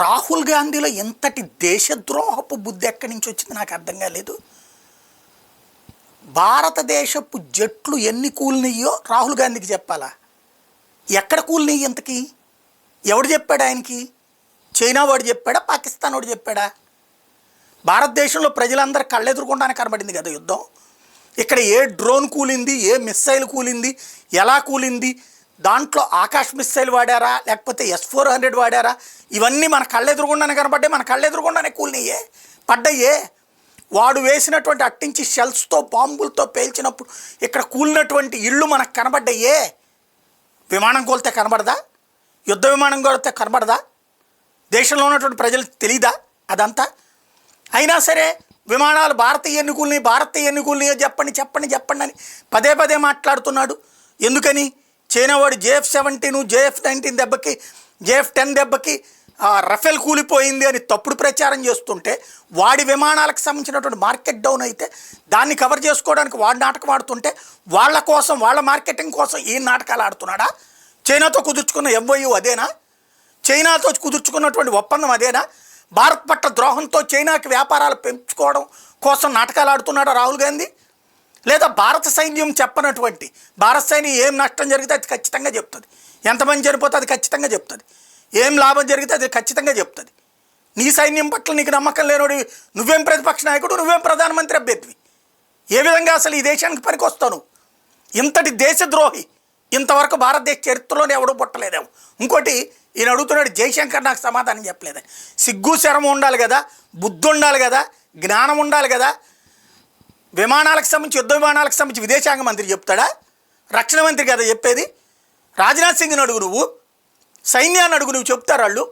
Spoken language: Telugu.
రాహుల్ గాంధీలో ఎంతటి దేశద్రోహపు బుద్ధి ఎక్కడి నుంచి వచ్చింది నాకు అర్థం కాలేదు. భారతదేశపు జట్లు ఎన్ని కూలినయ్యో రాహుల్ గాంధీకి చెప్పాలా? ఎక్కడ కూలినయ్యి ఇంతకీ? ఎవడు చెప్పాడు ఆయనకి? చైనా వాడు చెప్పాడా, పాకిస్తాన్ వాడు చెప్పాడా? భారతదేశంలో ప్రజలందరూ కళ్ళెదురుకుండానే కనబడింది కదా యుద్ధం. ఇక్కడ ఏ డ్రోన్ కూలింది, ఏ మిస్సైల్ కూలింది, ఎలా కూలింది, దాంట్లో ఆకాశ్ మిస్సైల్ వాడారా లేకపోతే S-400 వాడారా, ఇవన్నీ మన కళ్ళెదురుగుండానే కనబడ్డాయి. మన కళ్ళెదురుగుండానే కూలినయ్యే, పడ్డయ్యే. వాడు వేసినటువంటి అట్టించి షెల్స్తో బాంబులతో పేల్చినప్పుడు ఇక్కడ కూలినటువంటి ఇళ్ళు మనకు కనబడ్డాయే. విమానం కోల్తే కనబడదా? యుద్ధ విమానం కోల్తే కనబడదా? దేశంలో ఉన్నటువంటి ప్రజలకు తెలీదా అదంతా? అయినా సరే విమానాలు భారతీయ ఎన్నికల్ని చెప్పండి చెప్పండి చెప్పండి అని పదే పదే మాట్లాడుతున్నాడు. ఎందుకని? చైనా వాడు JF-17 JF-19 దెబ్బకి JF-10 దెబ్బకి రఫేల్ కూలిపోయింది అని తప్పుడు ప్రచారం చేస్తుంటే, వాడి విమానాలకు సంబంధించినటువంటి మార్కెట్ డౌన్ అయితే దాన్ని కవర్ చేసుకోవడానికి వాడు నాటకం ఆడుతుంటే, వాళ్ళ కోసం వాళ్ళ మార్కెటింగ్ కోసం ఈ నాటకాలు ఆడుతున్నాడా? చైనాతో కుదుర్చుకున్న MOU అదేనా? చైనాతో కుదుర్చుకున్నటువంటి ఒప్పందం అదేనా? భారత్ పట్ల ద్రోహంతో చైనాకి వ్యాపారాలు పెంచుకోవడం కోసం నాటకాలు ఆడుతున్నాడా రాహుల్ గాంధీ? లేదా భారత సైన్యం చెప్పనటువంటి, భారత సైన్యం ఏం నష్టం జరిగితే అది ఖచ్చితంగా చెప్తుంది, ఎంతమంది చనిపోతే అది ఖచ్చితంగా చెప్తుంది, ఏం లాభం జరిగితే అది ఖచ్చితంగా చెప్తుంది. నీ సైన్యం పట్ల నీకు నమ్మకం లేనోడి నువ్వేం ప్రతిపక్ష నాయకుడు, నువ్వేం ప్రధానమంత్రి అభ్యర్థివి? ఏ విధంగా అసలు ఈ దేశానికి పనికొస్తావు? ఇంతటి దేశద్రోహి ఇంతవరకు భారతదేశ చరిత్రలోనే ఎవడూ పుట్టలేదేమో. ఇంకోటి ఈయన అడుగుతున్నాడు, జయశంకర్ నాకు సమాధానం చెప్పలేదని. సిగ్గు శరము ఉండాలి కదా, బుద్ధి ఉండాలి కదా, జ్ఞానం ఉండాలి కదా. విమానాలకు సంబంధించి, యుద్ధ విమానాలకు సంబంధించి విదేశాంగ మంత్రి చెప్తాడా? రక్షణ మంత్రి కదా చెప్పేది. రాజ్నాథ్ సింగ్ని అడుగు, నువ్వు సైన్యాన్ని అడుగు, నువ్వు చెప్తారు వాళ్ళు.